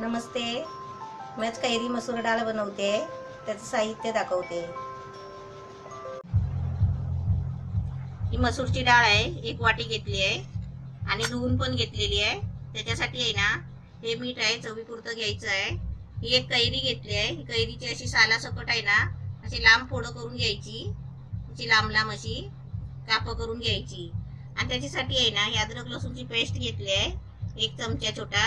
नमस्ते, मी आज कैरी मसूर डाळ बनवते. त्याचं साहित्य दाखवते. ही मसूरची डाळ आहे, 1 वाटी घेतली आहे आणि धुवून पण घेतलेली आहे. त्याच्यासाठी आहे ना, हे मीठ आहे, चवीपुरतं घ्यायचं आहे. ही एक कैरी घेतली आहे. ही कैरीची अशी सालासकट आहे ना, अशी लांब फोडं करून घ्यायची. अशी लांब लांब अशी कापं करून घ्यायची. आणि त्याच्यासाठी आहे ना, ही अद्रक लसूणची पेस्ट घेतली आहे, 1 चमचा छोटा.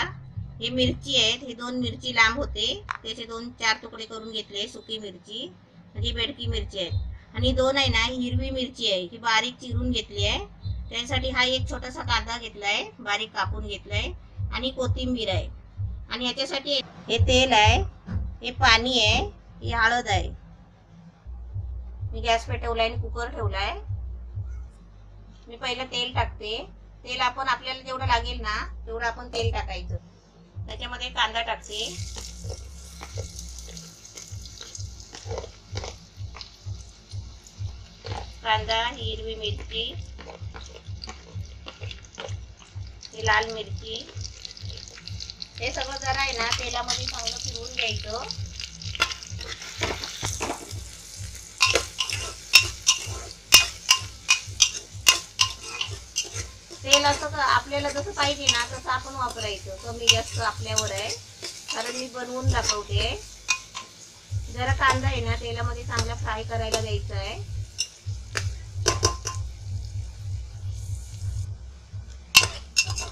हे मिरची आहेत, हे 2 मिरची लांब होते, त्याचे 2-4 तुकडे करून घेतले. सुकी मिरची म्हणजे बेडकी मिरची आहे. आणि 2 आहे ना हिरवी मिरची आहे, ही बारीक चिरून घेतली आहे. त्यासाठी हा एक छोटासा कांदा घेतलाय, बारीक कापून घेतलाय. आणि कोथिंबीर आहे. आणि याच्यासाठी हे तेल आहे, हे पाणी आहे, ही हळद आहे. मी गॅस पेटवलाय आणि कुकर ठेवलाय. मी पहिलं तेल टाकते. तेल आपण आपल्याला जेवढं लागेल ना तेवढं आपण तेल टाकायचं. त्याच्यामध्ये कांदा टाकते. कांदा, हिरवी मिरची, ही लाल मिरची, हे सगळं जरा आहे ना तेलामध्ये चांगलं फिरवून घ्यायचं. तेल असं आपल्याला जसं पाहिजे ना तसं आपण वापरायचं. कमी जास्त आपल्यावर आहे, कारण मी बनवून दाखवते. जरा कांदा आहे ना तेलामध्ये चांगला फ्राय करायला द्यायचा आहे.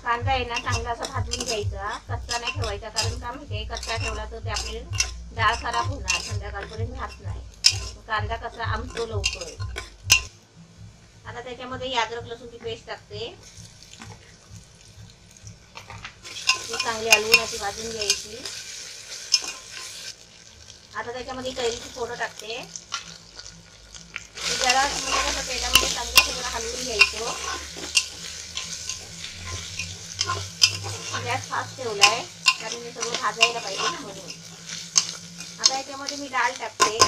कांदा आहे ना चांगला असा भाजून घ्यायचा, कच्चा नाही ठेवायचा. कारण का माहिती आहे, कच्चा ठेवला तर ते आपली डाळ खराब होणार, संध्याकाळपर्यंत राहत नाही. कांदा कसा आमतो लवकर. आता त्याच्यामध्ये अद्रक लसूणची पेस्ट टाकते. ती चांगली हलवून अशी भाजून घ्यायची. आता त्याच्यामध्ये कैरीची फोडं टाकते. जरा म्हणजे कसं तेलामध्ये चांगलं सगळं हलवून घ्यायचं. गॅस फास्ट ठेवलाय, कारण मी सगळं भाजायला पाहिजे ना म्हणून. आता याच्यामध्ये मी डाळ टाकते.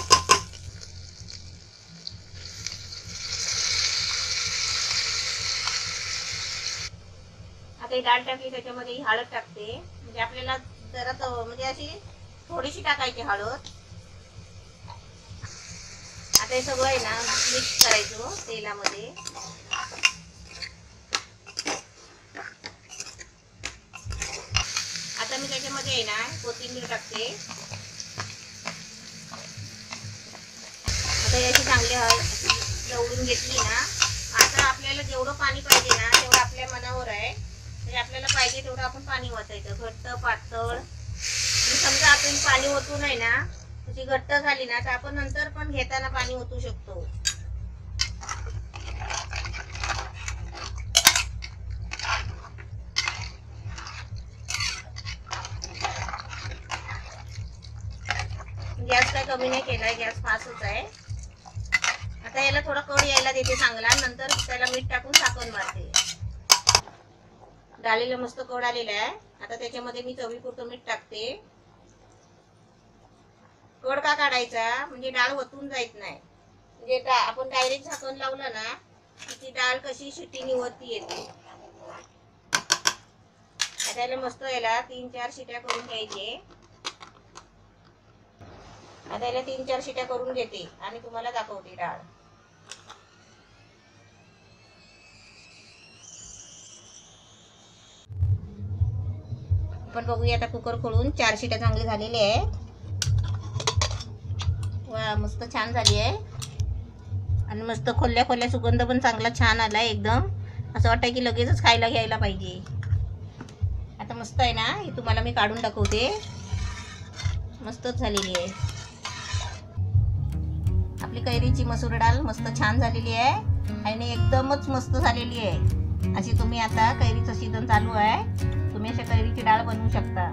आता डाळ टाकली, त्याच्यामध्ये हळद टाकते. म्हणजे आपल्याला जरा म्हणजे अशी थोडीशी टाकायची हळद. आता हे सगळं आहे ना मिक्स करायचं तेलामध्ये. आता मी त्याच्यामध्ये आहे ना कोथिंबीर टाकते. आता याची चांगली जवळून घेतली ना. आता आपल्याला जेवढं पाणी पाहिजे ना तेवढं आपल्या मनावर आहे. म्हणजे आपल्याला पाहिजे तेवढं आपण पाणी ओतायचं, घट्ट पातळ. समजा आपण पाणी ओतून आहे ना तशी घट्ट झाली ना तर आपण नंतर पण घेताना पाणी ओतू शकतो. गॅस काय कमी नाही केलाय, गॅस फास्टच आहे. आता याला थोडा कड यायला देते चांगला, नंतर त्याला मीठ टाकून झाकण मारते. डाळीला मस्त कड आलेला आहे. आता त्याच्यामध्ये मी चवीपुरतं मीठ टाकते. कड का काढायचा, म्हणजे डाळ वतून जात नाही. म्हणजे आपण डायरेक्ट झाकण लावलं ना ती डाळ कशी शिट्टीने वरती येते. त्याला मस्त याला 3-4 शिट्या करून घ्यायचे. आता याला 3-4 शिट्या करून घेते आणि तुम्हाला दाखवते डाळ. आपण बघूया आता कुकर खोलून. 4 शिट्या चांगली झालेली आहे. वा, मस्त छान झाली आहे. आणि मस्त खोलल्या खोलल्या सुगंध पण चांगला छान आलाय एकदम. असं वाटतं की लगेचच खायला घ्यायला पाहिजे. आता मस्त आहे ना, हे तुम्हाला मी काढून दाखवते. मस्तच झालेली आहे आपली कैरीची मसूर डाळ. मस्त छान झालेली आहे आणि एकदमच मस्त झालेली आहे. अशी तुम्ही आता कैरीचं सीझन चालू आहे, तुम्ही अशा कैरीची डाळ बनवू शकता.